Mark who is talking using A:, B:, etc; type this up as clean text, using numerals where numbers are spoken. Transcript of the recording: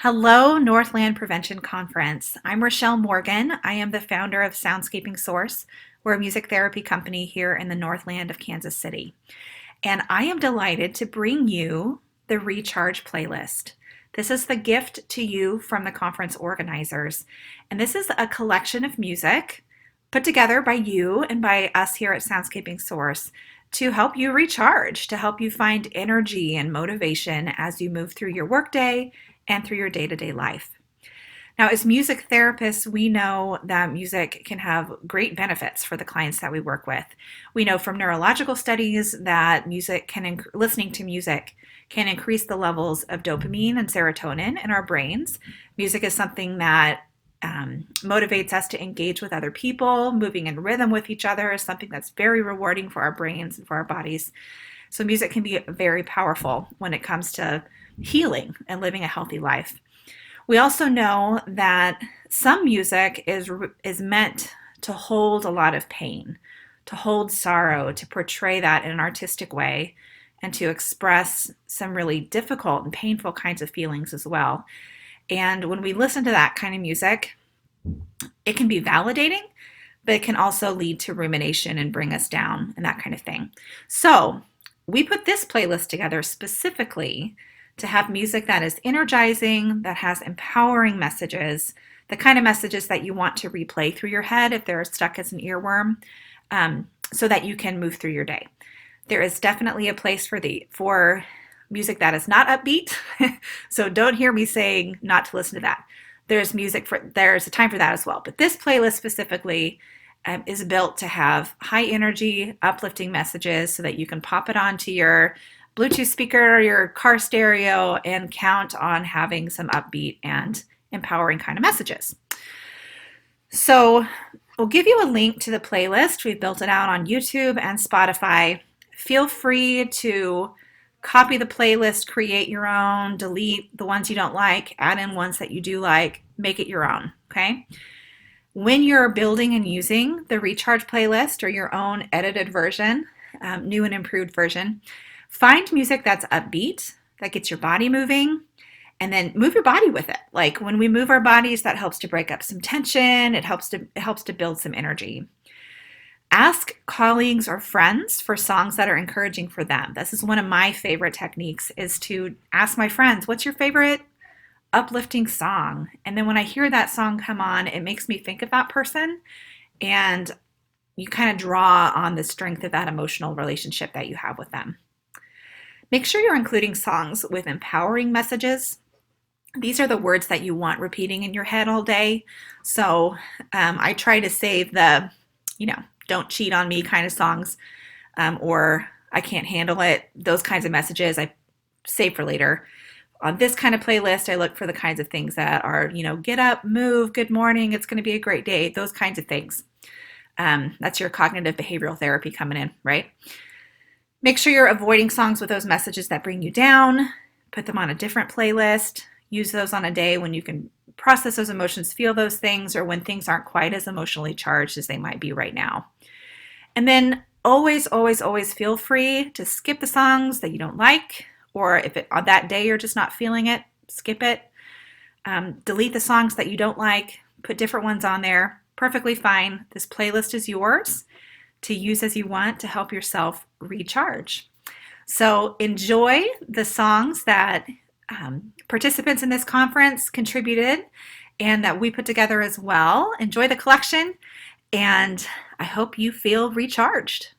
A: Hello, Northland Prevention Conference. I'm Rachelle Morgan. I am the founder of Soundscaping Source. We're a music therapy company here in the Northland of Kansas City. And I am delighted to bring you the Recharge playlist. This is the gift to you from the conference organizers. And this is a collection of music put together by you and by us here at Soundscaping Source to help you recharge, to help you find energy and motivation as you move through your workday and through your day-to-day life. Now, as music therapists, we know that music can have great benefits for the clients that we work with. We know from neurological studies that listening to music can increase the levels of dopamine and serotonin in our brains. Music is something that motivates us to engage with other people. Moving in rhythm with each other is something that's very rewarding for our brains and for our bodies. So music can be very powerful when it comes to healing and living a healthy life. We also know that some music is meant to hold a lot of pain, to hold sorrow, to portray that in an artistic way, and to express some really difficult and painful kinds of feelings as well. And when we listen to that kind of music, it can be validating, but it can also lead to rumination and bring us down and that kind of thing. So we put this playlist together specifically to have music that is energizing, that has empowering messages, the kind of messages that you want to replay through your head if they're stuck as an earworm, so that you can move through your day. There is definitely a place for music that is not upbeat, so don't hear me saying not to listen to that. There's a time for that as well. But this playlist specifically is built to have high energy, uplifting messages so that you can pop it onto your Bluetooth speaker, your car stereo, and count on having some upbeat and empowering kind of messages. So we'll give you a link to the playlist. We've built it out on YouTube and Spotify. Feel free to copy the playlist, create your own, delete the ones you don't like, add in ones that you do like, make it your own, okay? When you're building and using the Recharge playlist or your own edited version, new and improved version, find music that's upbeat, that gets your body moving, and then move your body with it. Like when we move our bodies, that helps to break up some tension. It helps to build some energy. Ask colleagues or friends for songs that are encouraging for them. This is one of my favorite techniques, is to ask my friends, what's your favorite uplifting song? And then when I hear that song come on, it makes me think of that person, and you kind of draw on the strength of that emotional relationship that you have with them. Make sure you're including songs with empowering messages. These are the words that you want repeating in your head all day. So I try to save the, don't cheat on me kind of songs, or I can't handle it. Those kinds of messages I save for later. On this kind of playlist, I look for the kinds of things that are, get up, move, good morning, it's going to be a great day, those kinds of things. That's your cognitive behavioral therapy coming in, right? Make sure you're avoiding songs with those messages that bring you down. Put them on a different playlist. Use those on a day when you can process those emotions, feel those things, or when things aren't quite as emotionally charged as they might be right now. And then always, always, always feel free to skip the songs that you don't like, or if on that day you're just not feeling it, skip it. Delete the songs that you don't like, put different ones on there. Perfectly fine. This playlist is yours to use as you want to help yourself recharge. So enjoy the songs that participants in this conference contributed and that we put together as well. Enjoy the collection, and I hope you feel recharged.